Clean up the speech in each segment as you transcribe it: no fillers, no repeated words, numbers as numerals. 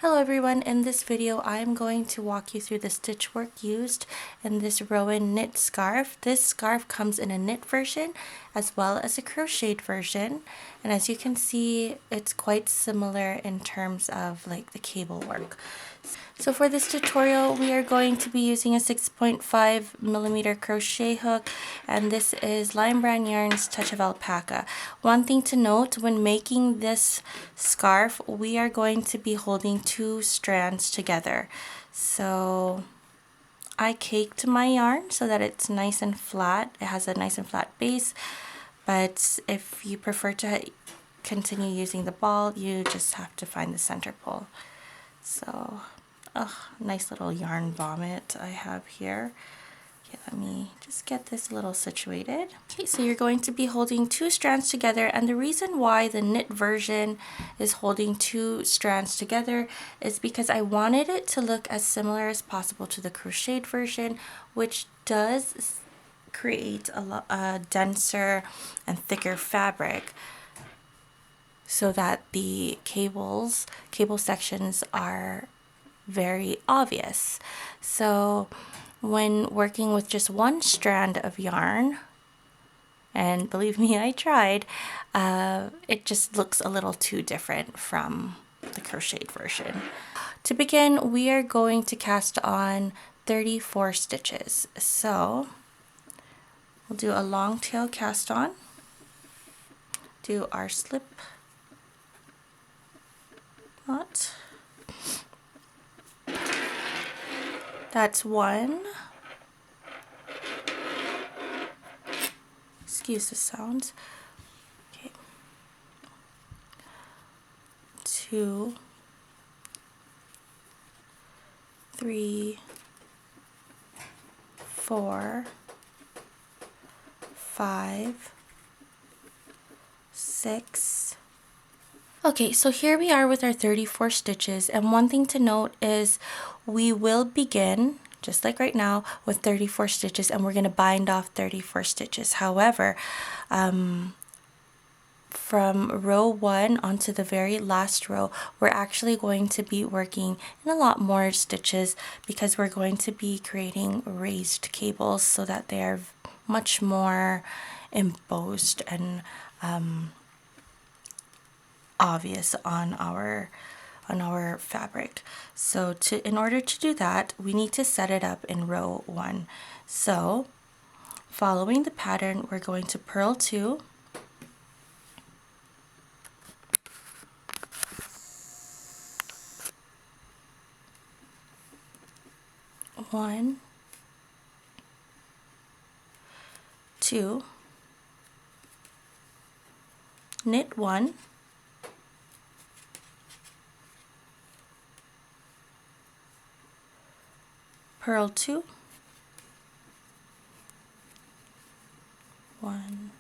Hello everyone, in this video I'm going to walk you through the stitch work used in this Rowan knit scarf. This scarf comes in a knit version as well as a crocheted version, and as you can see it's quite similar in terms of like the cable work. So for this tutorial we are going to be using a 6.5mm crochet hook, and this is Lion Brand Yarn's Touch of Alpaca. One thing to note, when making this scarf we are going to be holding two strands together. So I caked my yarn so that it's nice and flat. It has a nice and flat base, but if you prefer to continue using the ball, you just have to find the center pole. So nice little yarn vomit I have here. Okay, let me just get this a little situated. Okay, so you're going to be holding two strands together, and the reason why the knit version is holding two strands together is because I wanted it to look as similar as possible to the crocheted version, which does create a denser and thicker fabric, so that the cable sections are very obvious. So when working with just one strand of yarn, and believe me, I tried, it just looks a little too different from the crocheted version. To begin, we are going to cast on 34 stitches. So we'll do a long tail cast on, do our slip knot. That's one. Excuse the sounds. Okay. 2, 3, 4, 5, 6. Okay, so here we are with our 34 stitches, and one thing to note is we will begin, just like right now, with 34 stitches, and we're going to bind off 34 stitches. However, from row 1 onto the very last row, we're actually going to be working in a lot more stitches because we're going to be creating raised cables so that they are much more embossed and obvious on our fabric. So in order to do that, we need to set it up in row 1. So following the pattern, we're going to purl 2, one, 2, knit 1, purl 2, 1,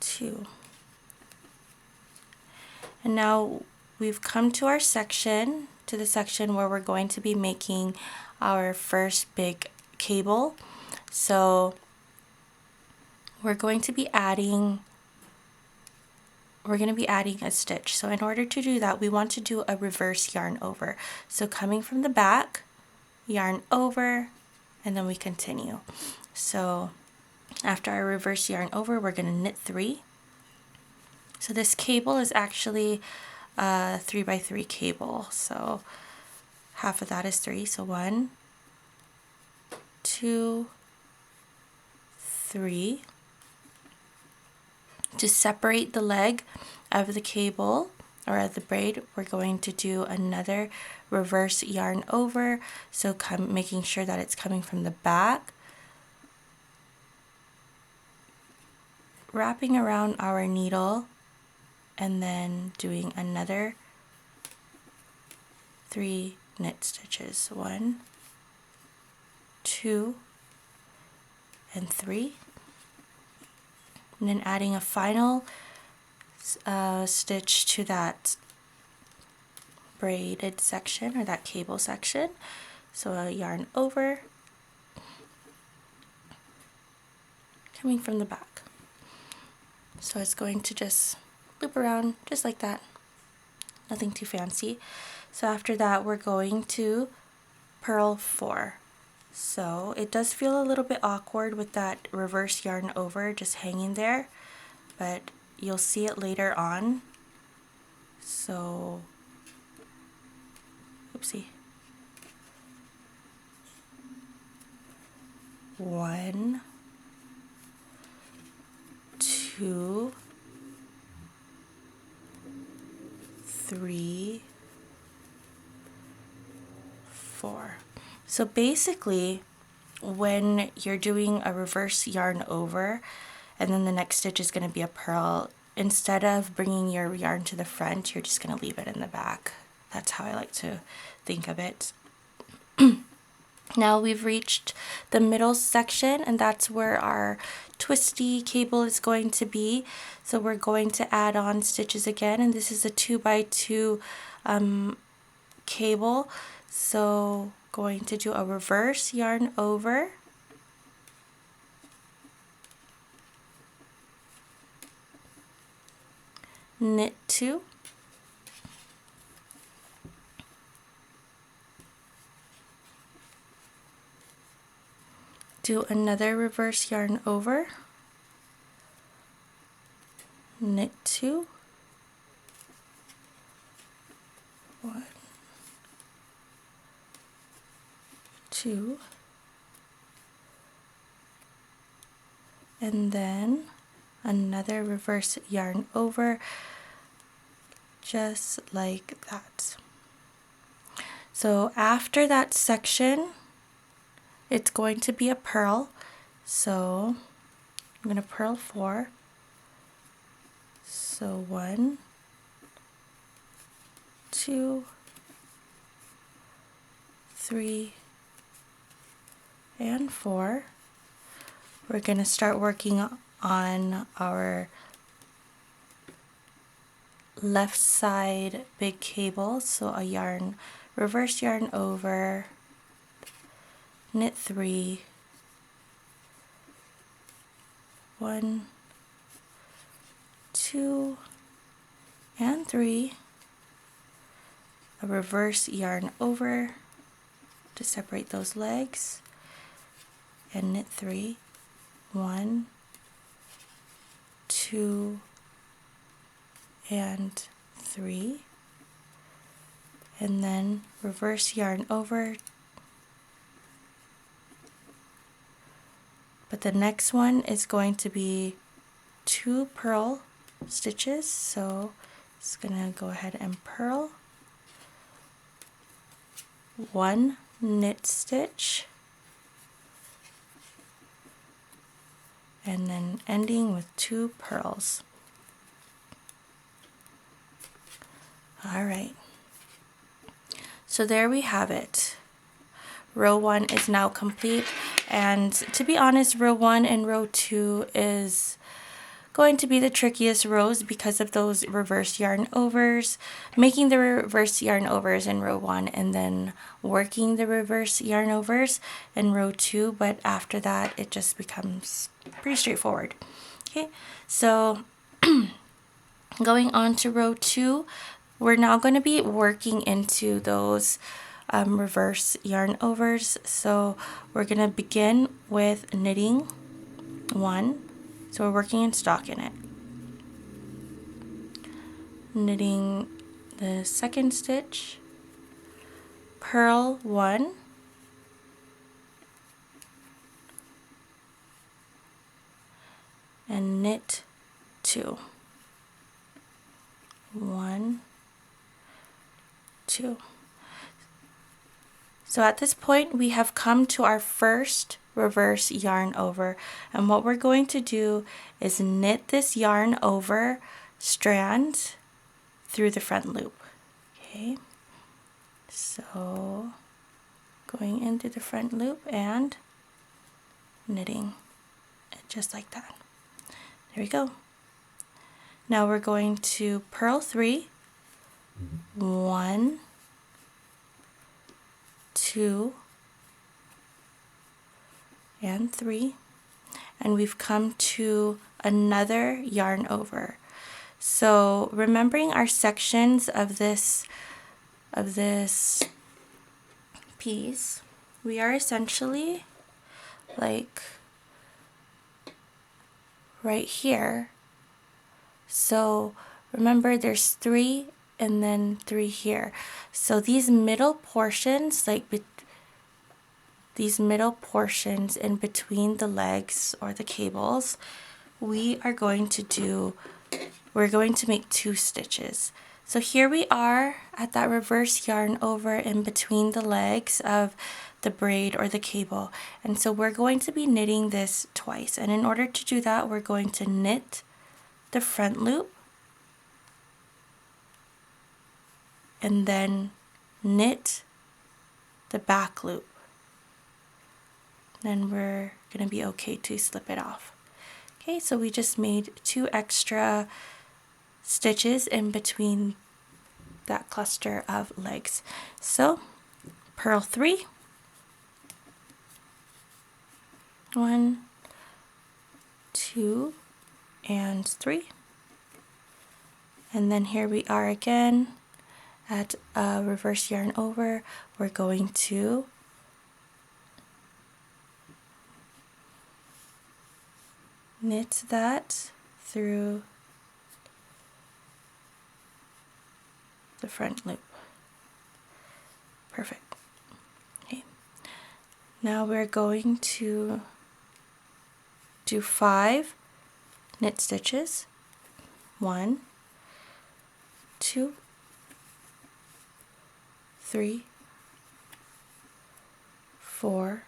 2. And now we've come to our section, to the section where we're going to be making our first big cable. So we're going to be adding a stitch. So in order to do that, we want to do a reverse yarn over. So coming from the back, yarn over, and then we continue. So after our reverse yarn over, we're going to knit 3. So this cable is actually a 3x3 cable, so half of that is 3. So 1, 2, 3. To separate the leg of the cable or of the braid, we're going to do another reverse yarn over, so making sure that it's coming from the back, wrapping around our needle, and then doing another 3 knit stitches. 1, 2, and 3. And then adding a final stitch to that braided section or that cable section. So a yarn over, coming from the back. So it's going to just loop around just like that. nothing too fancy. So after that, we're going to purl 4. So it does feel a little bit awkward with that reverse yarn over just hanging there, but you'll see it later on. So, oopsie. 1, 2, 3, 4. So basically, when you're doing a reverse yarn over and then the next stitch is going to be a purl, instead of bringing your yarn to the front, you're just going to leave it in the back. That's how I like to think of it. Now we've reached the middle section, and that's where our twisty cable is going to be. So we're going to add on stitches again, and this is a 2x2 cable. So going to do a reverse yarn over, knit 2, do another reverse yarn over, knit 2, 1, 2, and then another reverse yarn over, just like that. So after that section, it's going to be a purl. So I'm going to purl 4. So 1, 2, 3, and 4. We're going to start working on our left side big cable. So a yarn, reverse yarn over, knit 3, 1, 2, and 3, a reverse yarn over to separate those legs, and knit 3, 1, 2, and 3, and then reverse yarn over. But the next one is going to be 2 purl stitches, so it's gonna go ahead and purl, 1 knit stitch, and then ending with 2 purls. All right, so there we have it. Row 1 is now complete, and to be honest, row 1 and row 2 is going to be the trickiest rows because of those reverse yarn overs. Making the reverse yarn overs in row 1 and then working the reverse yarn overs in row 2, but after that it just becomes pretty straightforward. Okay, so going on to row 2, we're now going to be working into those reverse yarn overs. So we're going to begin with knitting 1. So we're working in stockinette. Knitting the second stitch, purl 1, and knit 2. 1, 2. So at this point we have come to our first reverse yarn over, and what we're going to do is knit this yarn over strand through the front loop. Okay, so going into the front loop and knitting it just like that. There we go. Now we're going to purl 3, 1, 2, and 3, and we've come to another yarn over. So remembering our sections of this piece, we are essentially like right here. So remember there's 3 and then 3 here. So these middle portions, these middle portions in between the legs or the cables, we're going to make 2 stitches. So here we are at that reverse yarn over in between the legs of the braid or the cable. And so we're going to be knitting this twice. And in order to do that, we're going to knit the front loop and then knit the back loop. Then we're going to be okay to slip it off. Okay, so we just made 2 extra stitches in between that cluster of legs. So purl 3, 1, 2, and 3, and then here we are again at a reverse yarn over. We're going to knit that through the front loop. Perfect. Okay. Now we're going to do 5 knit stitches. 1, 2, 3, 4,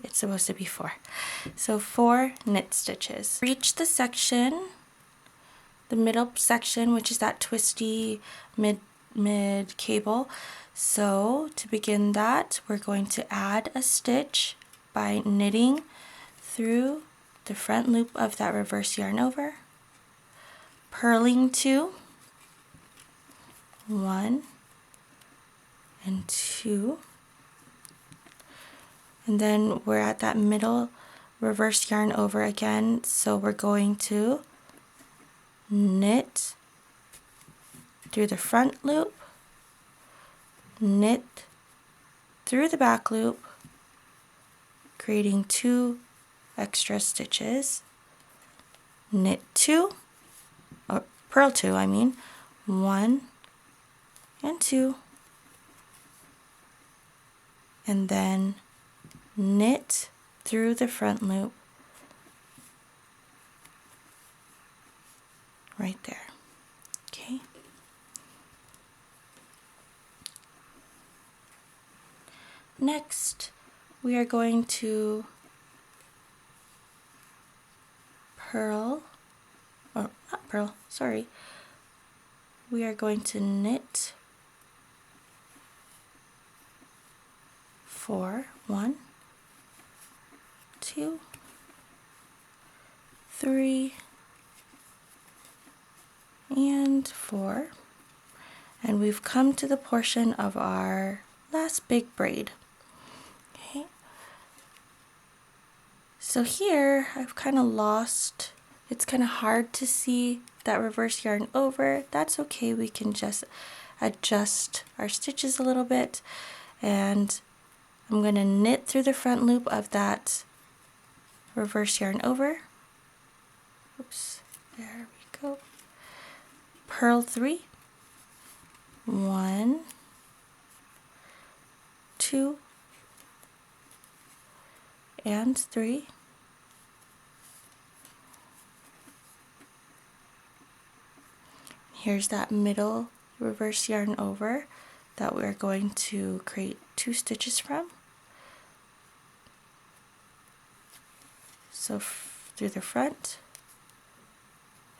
'It's supposed to be 4. So 4 knit stitches. Reach the section, the middle section, which is that twisty mid cable. So to begin that, we're going to add a stitch by knitting through the front loop of that reverse yarn over, purling 2, 1 and 2, and then we're at that middle reverse yarn over again, so we're going to knit through the front loop, knit through the back loop, creating 2 extra stitches, knit 2, or purl 2 I mean, 1 and 2, and then knit through the front loop right there. Okay. Next, we are going to we are going to knit 4, 1, 2, 3, and 4, and we've come to the portion of our last big braid. Okay, so here I've kind of lost, it's kind of hard to see that reverse yarn over. That's okay, we can just adjust our stitches a little bit, and I'm going to knit through the front loop of that reverse yarn over. Oops, there we go. Purl 3, 1, 2, and 3. Here's that middle reverse yarn over that we're going to create 2 stitches from. So through the front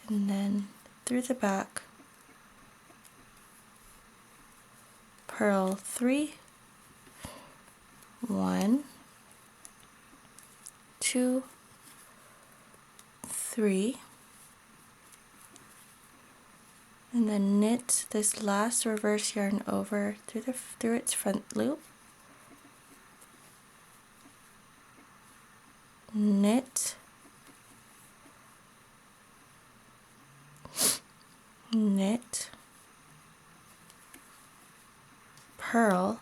and then through the back, purl 3, 1, 2, 3, and then knit this last reverse yarn over through its front loop, knit, knit, purl,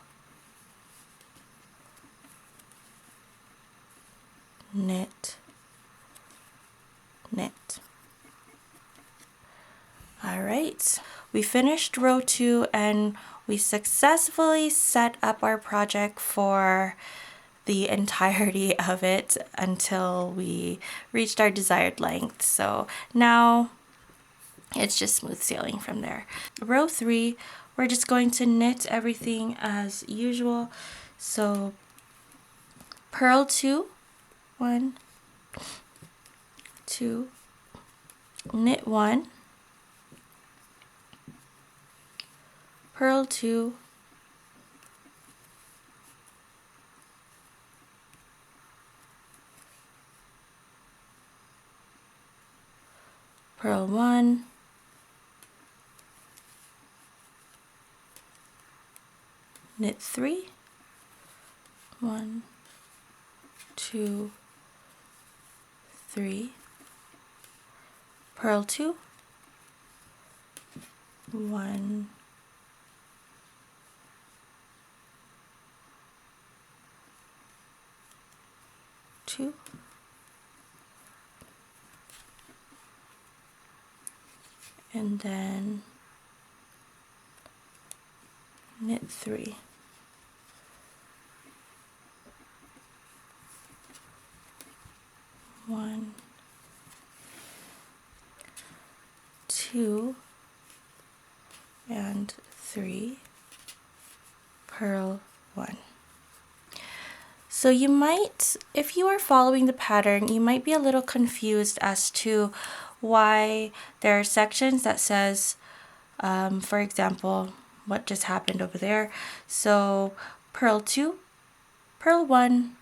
knit, knit. All right, we finished row 2 and we successfully set up our project for the entirety of it until we reached our desired length. So now it's just smooth sailing from there. Row 3, we're just going to knit everything as usual. So purl 2, 1, 2, knit 1, purl 2, purl 1, knit 3, 1, 2, 3, purl 2, 1, 2, and then knit 3. 1, 2, and 3, purl 1. So you might, if you are following the pattern, you might be a little confused as to why there are sections that says, for example, what just happened over there. So purl 2, purl 1,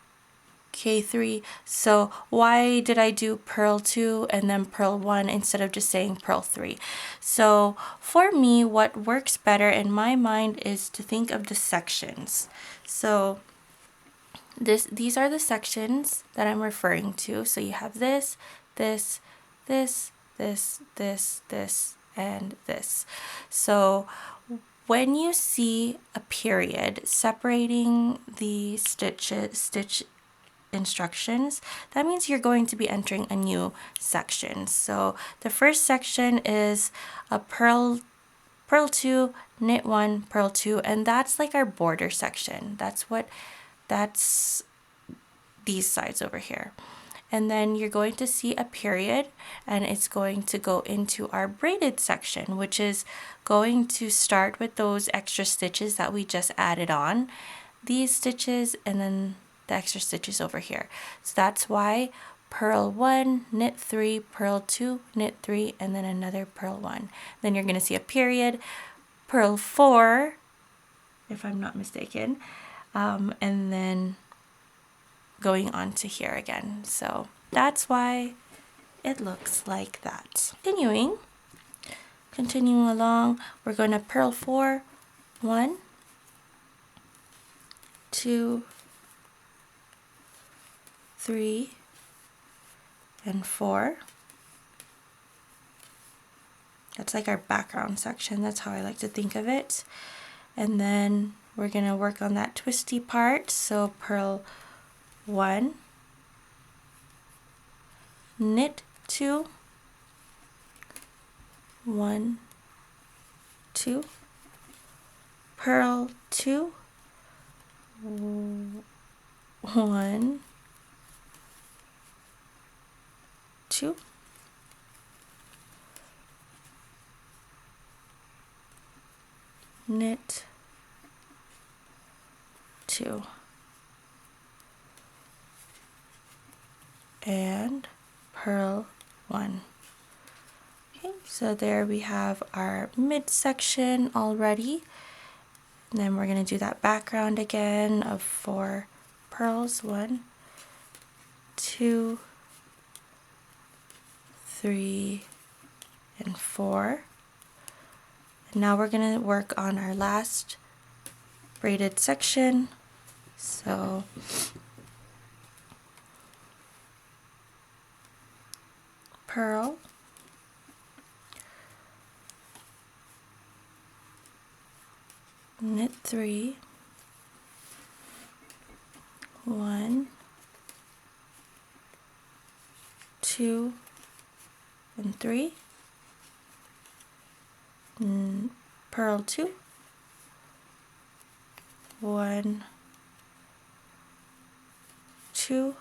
K3. So why did I do purl 2 and then purl 1 instead of just saying purl 3? So for me, what works better in my mind is to think of the sections. So these are the sections that I'm referring to. So you have this, this, this, this, this, this, and this. So when you see a period separating the stitch instructions, that means you're going to be entering a new section. So the first section is a purl 2, knit 1, purl 2, and that's like our border section. That's these sides over here. And then you're going to see a period, and it's going to go into our braided section, which is going to start with those extra stitches that we just added on, these stitches, and then the extra stitches over here. So that's why purl 1, knit 3, purl 2, knit 3, and then another purl 1. Then you're going to see a period, purl 4, if I'm not mistaken, and then going on to here again. So that's why it looks like that. Continuing along, we're going to purl 4, 1, 2, 3, and 4. That's like our background section. That's how I like to think of it. And then we're going to work on that twisty part. So purl 1, knit 2, 1, 2, purl 2, 1, 2, knit 2, and purl 1. Okay, so there we have our midsection already. And then we're going to do that background again of 4 purls. 1, 2, 3, and 4. And now we're going to work on our last braided section. So purl, knit 3, 1, 2, and 3, purl 2, 1, 2,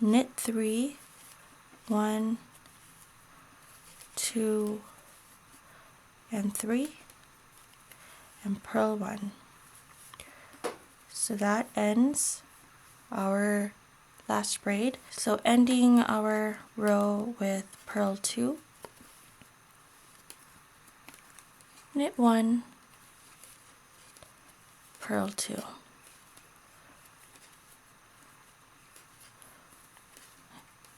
knit 3, 1, 2, and 3, and purl 1. So that ends our last braid. So ending our row with purl 2, knit 1, purl 2.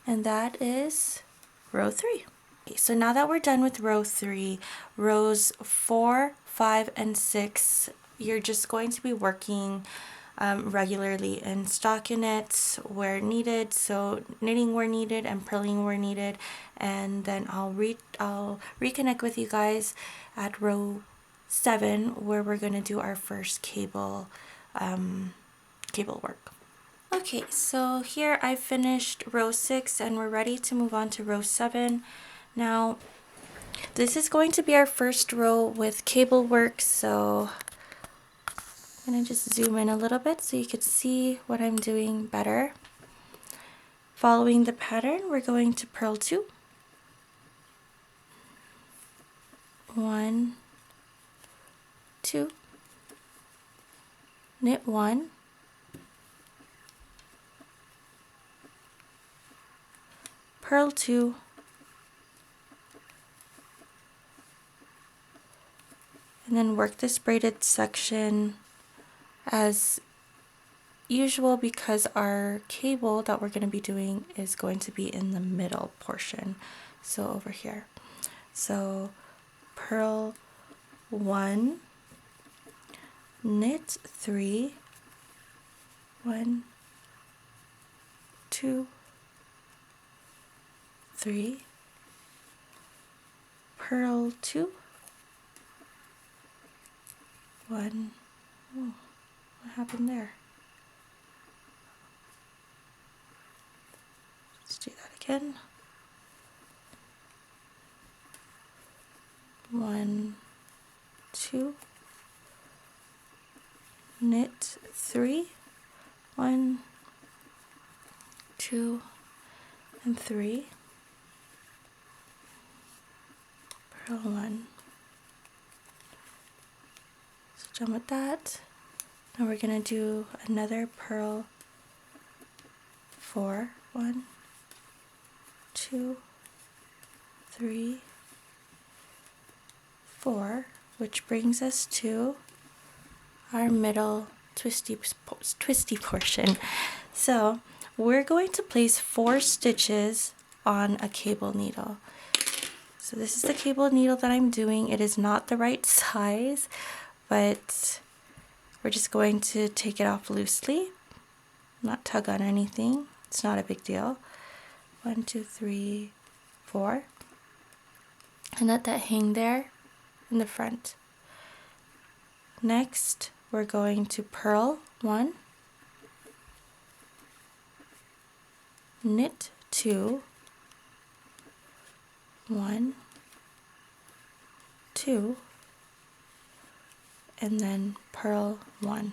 And that is row 3. Okay, so now that we're done with row 3, rows 4, 5, and 6, you're just going to be working regularly in stockinette where needed, so knitting where needed and purling where needed, and then I'll reconnect with you guys at row 7 where we're going to do our first cable work. Okay, so here I finished row 6 and we're ready to move on to row 7. Now this is going to be our first row with cable work, so I'm going to just zoom in a little bit so you could see what I'm doing better. Following the pattern, we're going to purl 2, 1, 2, knit 1, purl 2, and then work this braided section as usual because our cable that we're going to be doing is going to be in the middle portion, so over here. So purl 1, knit 3, 1, 2, 3, purl 2, 1, oh, what happened there? Let's do that again. 1, 2, knit 3, 1, 2, and 3, purl 1. So done with that. Now we're going to do another purl 4, 1, 2, 3, 4, which brings us to our middle twisty portion. So we're going to place 4 stitches on a cable needle. So this is the cable needle that I'm doing. It is not the right size, but we're just going to take it off loosely, not tug on anything. It's not a big deal. 1, 2, 3, 4, and let that hang there in the front. Next, we're going to purl 1, knit 2, 1, 2, and then purl 1.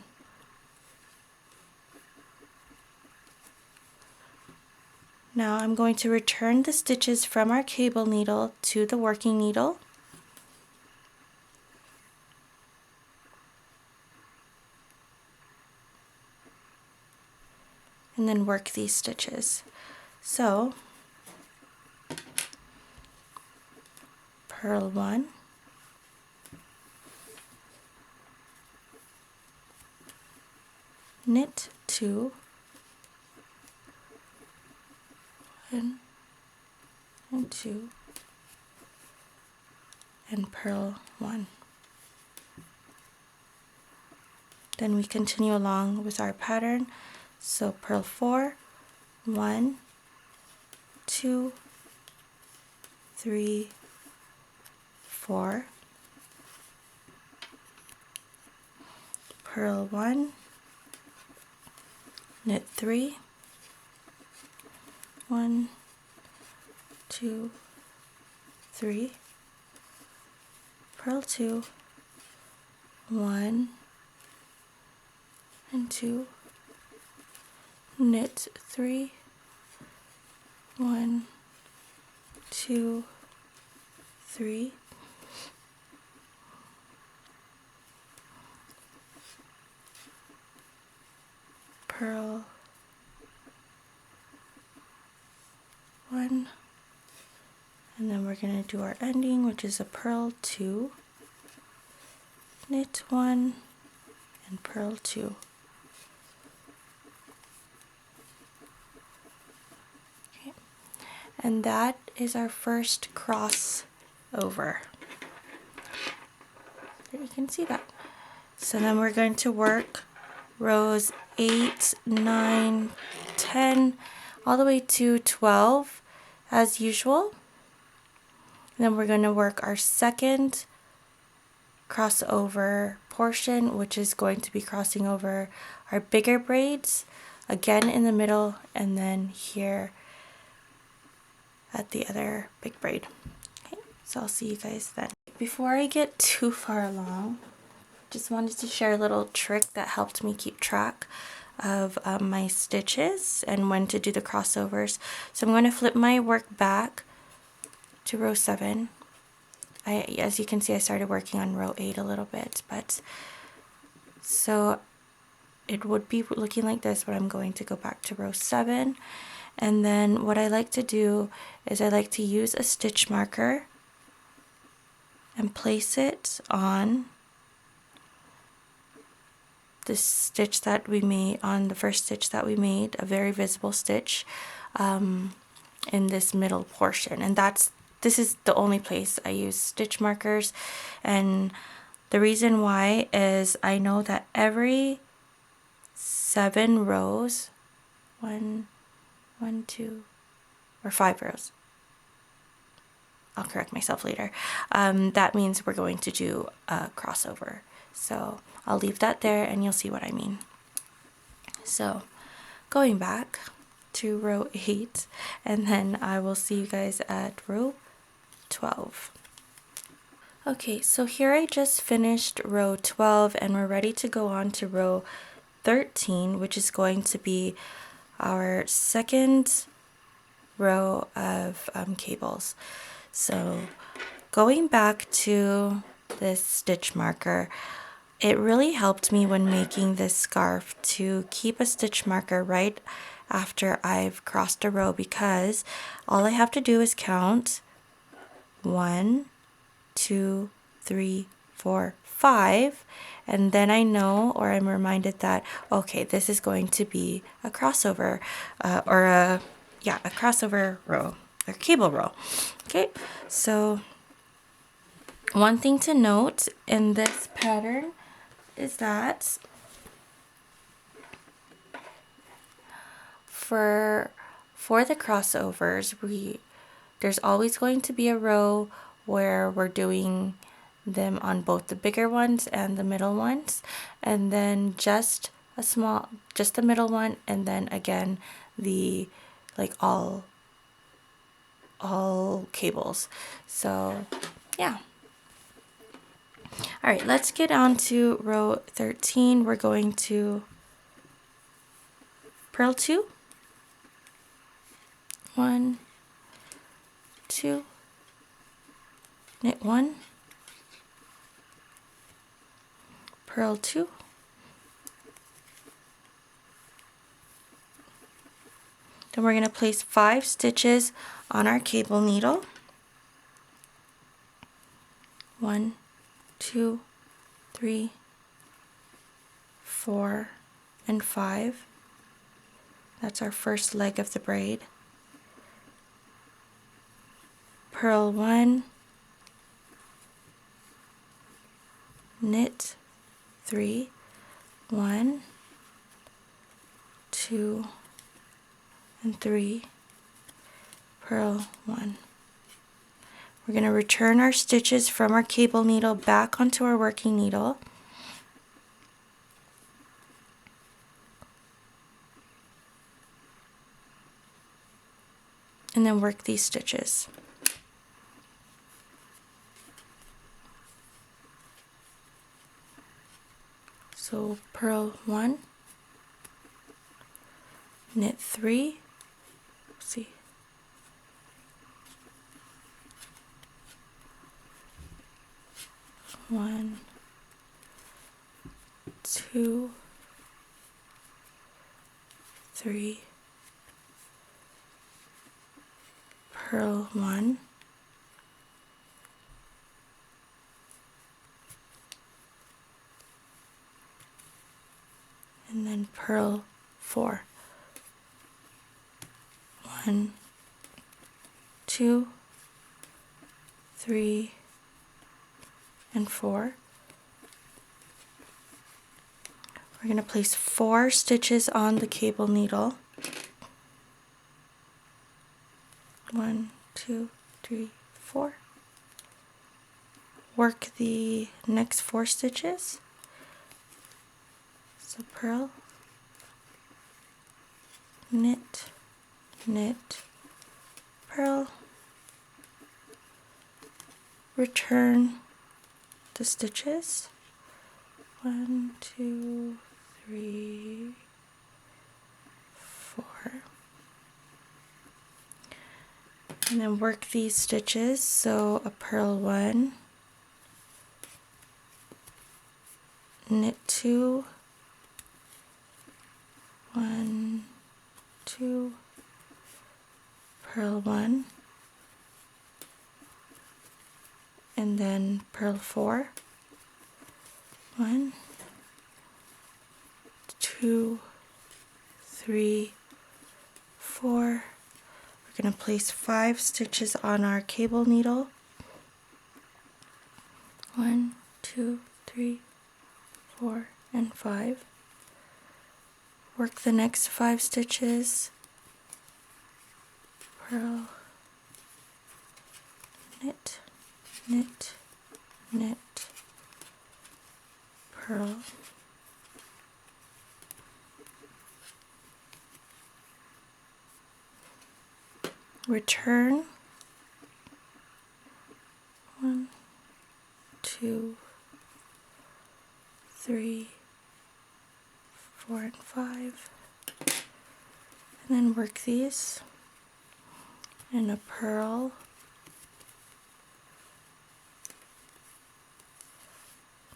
Now I'm going to return the stitches from our cable needle to the working needle. And then work these stitches. So purl 1, knit 2, 1 and 2, and purl 1. Then we continue along with our pattern. So purl 4, 1, 2, 3, 4, purl 1, knit 3, 1, 2, 3, purl 2, 1 and 2, knit 3, 1, 2, 3, purl 1, and then we're going to do our ending, which is a purl 2, knit 1 and purl 2. Okay. And that is our first cross over. There you can see that. So then we're going to work rows 8, 9, 10, all the way to 12 as usual. And then we're going to work our second crossover portion, which is going to be crossing over our bigger braids, again in the middle, and then here at the other big braid. Okay, so I'll see you guys then. Before I get too far along, just wanted to share a little trick that helped me keep track of my stitches and when to do the crossovers. So I'm going to flip my work back to row 7. As you can see, I started working on row 8 a little bit, but so it would be looking like this, but I'm going to go back to row 7. And then what I like to do is I like to use a stitch marker and place it on this stitch that we made, on the first stitch that we made, a very visible stitch in this middle portion. And this is the only place I use stitch markers. And the reason why is I know that every 7 rows, 1, 2, or 5 rows, I'll correct myself later, that means we're going to do a crossover. So I'll leave that there and you'll see what I mean. So going back to row 8, and then I will see you guys at row 12. Okay, so here I just finished row 12 and we're ready to go on to row 13, which is going to be our second row of cables. So going back to this stitch marker, it really helped me when making this scarf to keep a stitch marker right after I've crossed a row, because all I have to do is count 1, 2, 3, 4, 5, and then I know, or I'm reminded that, okay, this is going to be a crossover or a crossover row or cable row. Okay, so one thing to note in this pattern is that for the crossovers, there's always going to be a row where we're doing them on both the bigger ones and the middle ones, and then just the middle one, and then again the all cables. So yeah. All right, let's get on to row 13. We're going to purl 2, 1, 2, knit 1, purl 2, then we're going to place 5 stitches on our cable needle. 1, 2, 3, 4, and 5. That's our first leg of the braid. Purl 1, knit 3, 1, 2, and 3, purl 1. We're going to return our stitches from our cable needle back onto our working needle. And then work these stitches. So purl 1, knit 3, see, 1, 2, 3, purl 1, and then purl 4. 1, 2, 3, and 4. We're going to place 4 stitches on the cable needle. 1, 2, 3, 4. Work the next 4 stitches. So purl, knit, knit, purl, return the stitches. 1, 2, 3, 4. And then work these stitches. So a purl 1, knit 2, 1, 2, purl 1, and then purl 4. 1, 2, 3, 4. We're going to place 5 stitches on our cable needle. 1, 2, 3, 4, and 5. Work the next 5 stitches. Purl, knit, knit, knit, purl, return. 1, 2, 3, 4, and 5. And then work these in a purl,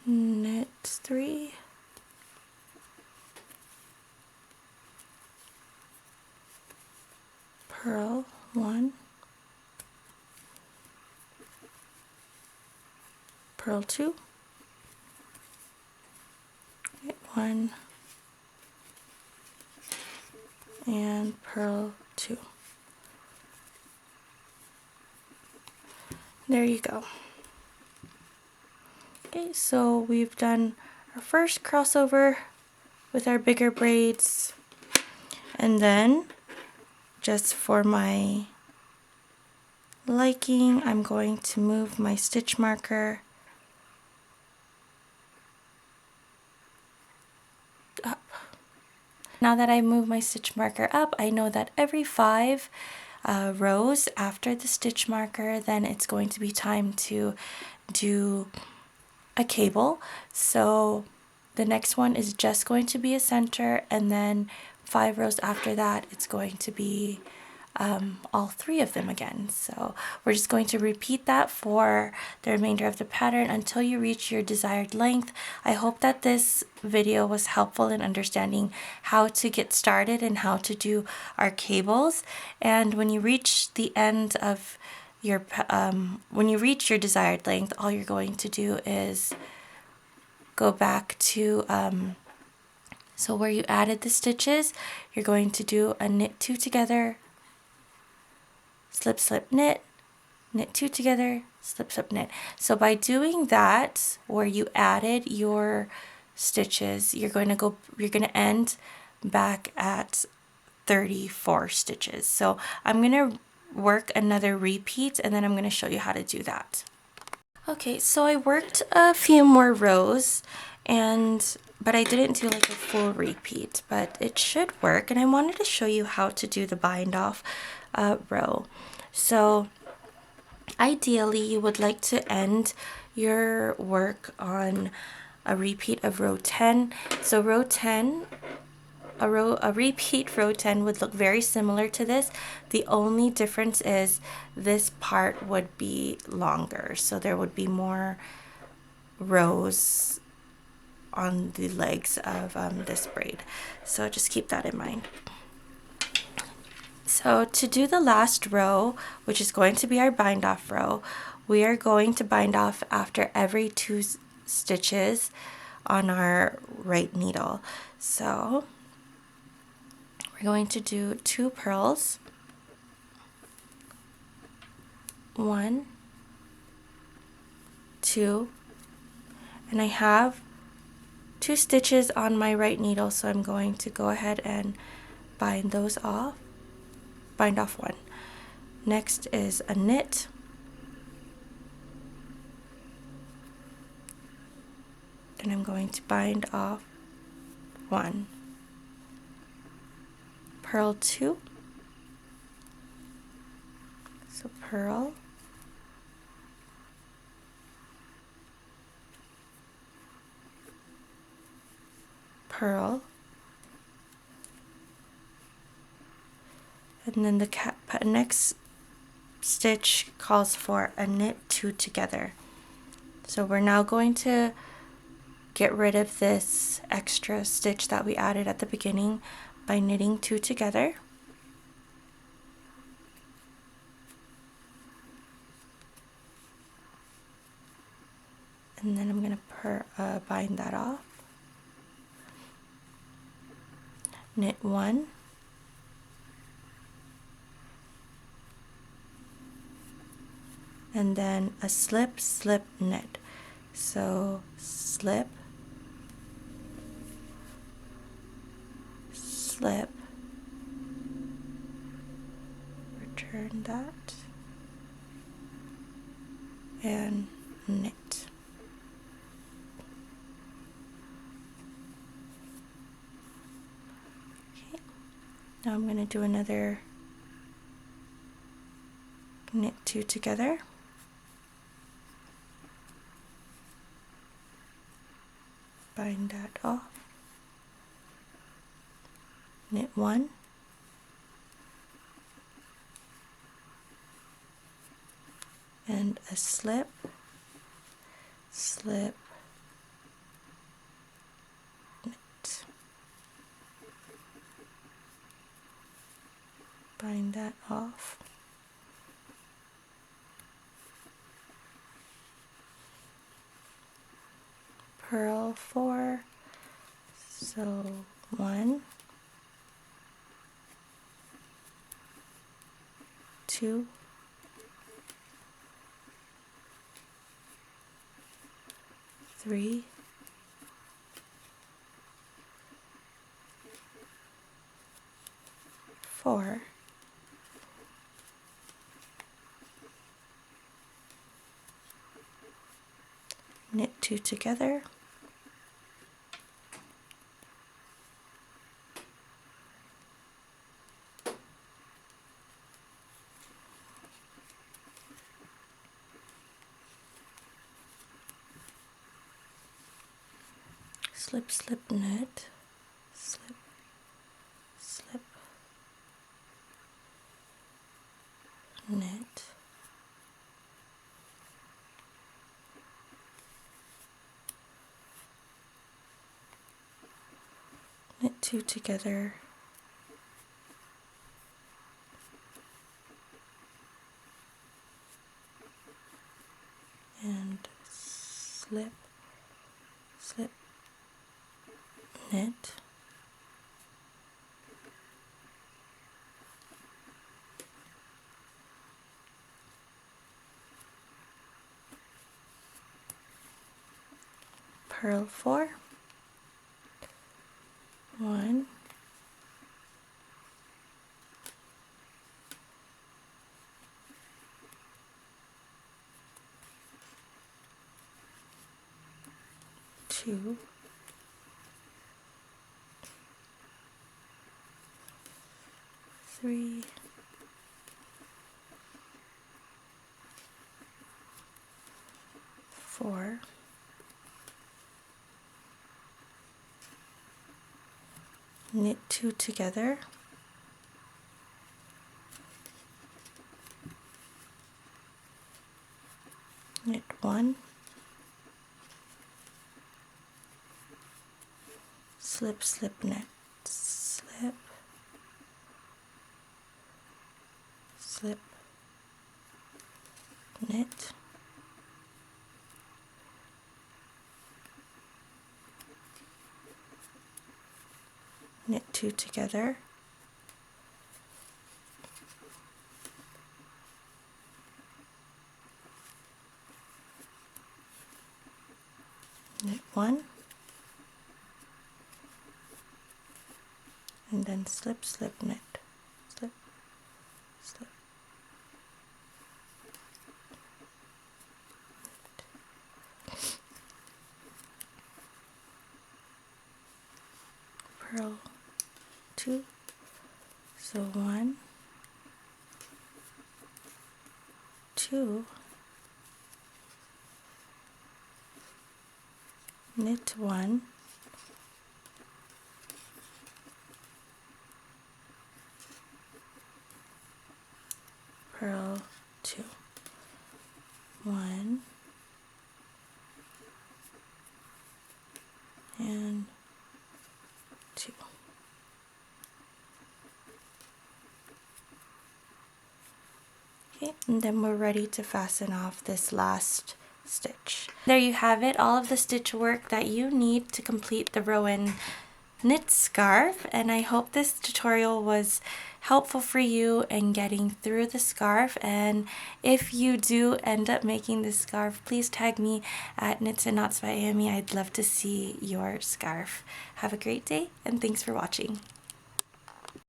knit 3, purl 1, purl 2, knit 1, and purl 2. There you go. Okay, so we've done our first crossover with our bigger braids, and then just for my liking, I'm going to move my stitch marker up. Now that I move my stitch marker up, I know that every 5 rows after the stitch marker, then it's going to be time to do a cable. So the next one is just going to be a center, and then 5 rows after that it's going to be all 3 of them again. So we're just going to repeat that for the remainder of the pattern until you reach your desired length. I hope that this video was helpful in understanding how to get started and how to do our cables. And when you reach the end of your when you reach your desired length, all you're going to do is go back to so where you added the stitches, you're going to do a knit 2 together, slip, slip, knit, knit 2 together, slip, slip, knit. So by doing that, where you added your stitches, you're going to end back at 34 stitches. So I'm going to work another repeat, and then I'm going to show you how to do that. Okay, so I worked a few more rows, but I didn't do like a full repeat, but it should work, and I wanted to show you how to do the bind off row. So ideally you would like to end your work on a repeat of row 10. So row 10, a repeat row 10 would look very similar to this. The only difference is this part would be longer, so there would be more rows on the legs of this braid, so just keep that in mind. So to do the last row, which is going to be our bind off row, we are going to bind off after every 2 stitches on our right needle. So we're going to do 2 purls, 1, 2, and I have 2 stitches on my right needle, so I'm going to go ahead and bind those off, bind off 1. Next is a knit, and I'm going to bind off 1, purl 2, so purl, purl, and then the next stitch calls for a knit 2 together. So we're now going to get rid of this extra stitch that we added at the beginning by knitting 2 together. And then I'm going to bind that off. Knit 1, and then a slip, slip, knit. So slip, slip, return that, and knit. Okay, now I'm going to do another knit 2 together. Bind that off, knit 1, and a slip, slip, knit. Bind that off, purl 4, so 1, 2, 3, 4, knit 2 together, slip, slip, knit, slip, slip, knit, knit 2 together, and slip, slip, knit, purl 4, 1, 2, 3, 4, knit 2 together, knit 1, slip, slip, knit, slip, slip, knit, knit 2 together, knit 1, and then slip, slip, knit, slip, slip, purl 2, so 1, 2, knit 1, purl 2, 1, and 2. Okay, and then we're ready to fasten off this last stitch. There you have it, all of the stitch work that you need to complete the Rowan knit scarf, and I hope this tutorial was helpful for you in getting through the scarf. And if you do end up making this scarf, please tag me at Knits and Knots by Amy. I'd love to see your scarf. Have a great day, and thanks for watching.